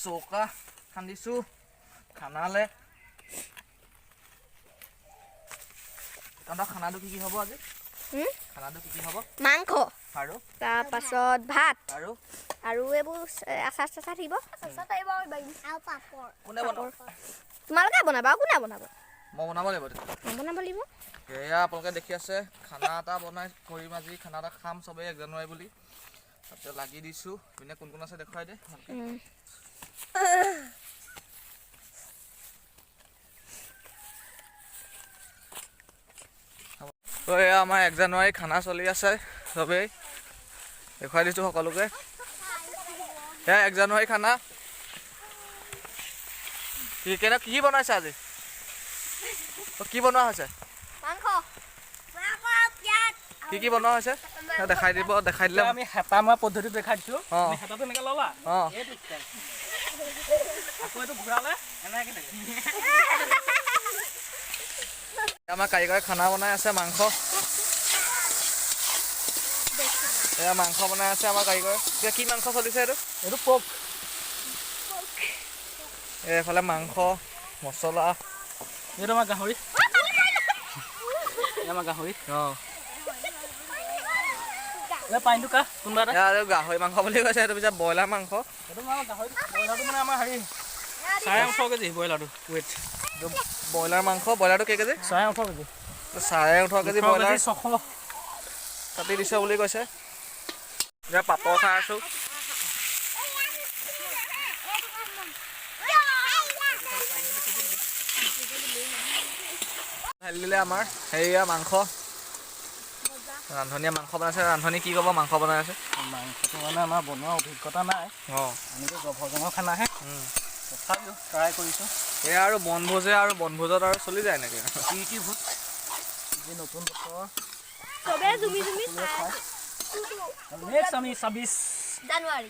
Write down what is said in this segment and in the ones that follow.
চৌকা খান্দিছো খানালে তহঁতৰ খানাটো কি কি হ'ব আজি খানাটো কি কি হ'ব মাংস আৰু তাৰপাছত ভাত আৰু এইবোৰ আচাৰ চাচাৰ থাকিব কোনে বনাব তোমালোকে বনাবা কোনে বনাব মই বনাব লাগিব মই বনাব লাগিব এয়া আপোনালোকে দেখি আছে খানা এটা বনাই কৰিম আজি খানা এটা খাম চবেই 1 জানুৱাৰী বুলি তাতে লাগি দিছোঁ পিনে কোন কোন আছে দেখুৱাই দে তো এয়া আমাৰ 1 জানুৱাৰী খানা চলি আছে চবেই দেখুৱাই দিছোঁ সকলোকে এয়া 1 জানুৱাৰী খানা কি বনাইছে আজি কি বনোৱা হৈছে কি বনোৱা হৈছে দেখাই দিলে আমি হেতা মৰা পদ্ধতি দেখাই দিছোঁ হেতাটো এনেকৈ ল'লা আকৌ এইটো ঘূৰালে এনেকৈ থাকে আমাৰ কাৰিকৰে খানা বনাই আছে মাংস এয়া মাংস বনাই আছে আমাৰ কাৰিকৰে এতিয়া কি মাংস চলিছে এইটো পক এইফালে মাংস মছলা এইটো আমাৰ গাহৰি অঁ পানীটো কা কোনোবা এটা গাহৰি মাংস বুলি কৈছে সেইটো পিছত ব্ৰইলাৰ মাংস এইটো ব্ৰইলাৰটো মানে আমাৰ হেৰি 8.5 কেজি ব্ৰইলাৰটো ৱেইট ব্ৰইলাৰ মাংস ব্ৰইলাৰটো কেই কেজি 8.5 কেজি 8.5 কেজি ব্ৰইলাৰ 600 কাটি দিছে বুলি কৈছে এতিয়া পাপৰ খাই আছোঁ ঢালি দিলে আমাৰ হেৰিয়া মাংস ৰান্ধনীয়ে মাংস বনাইছে ৰান্ধনী কি ক'ব মাংস বনাই আছে মাংসটো মানে আমাৰ বনোৱা অভিজ্ঞতা নাই আমিতো জভজঙৰ খানাহে তথাপিও ট্ৰাই কৰিছোঁ এয়া আৰু বনভোজত আৰু চলি যায় এনেকৈ কি ভোজ যি নতুন বছৰ নেক্সট আমি 26 জানুৱাৰী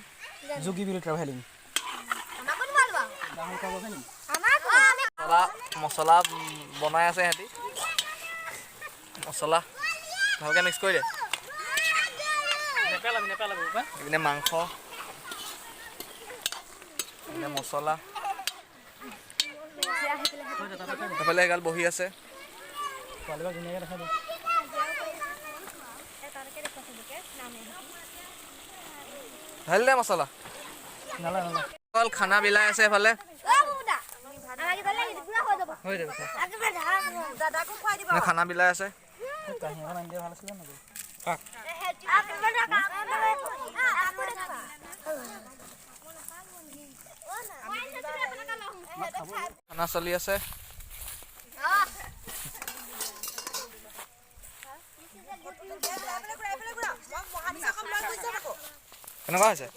যোগী বিল ট্ৰেভেলিং মছলা বনাই আছে সিহঁতি মছলা ভালকৈ মিক্স কৰি দে নেপেলাবি এইপিনে মাংস এইপিনে মছলা সেইফালে এগাল বহি আছে পোৱালিবিলাক ধুনীয়াকৈ দেখাই দিওঁ ঢালি দে মছলা অকল খানা বিলাই আছে এইফালে খানা বিলাই আছে খানা চলি আছে কেনেকুৱা হৈছে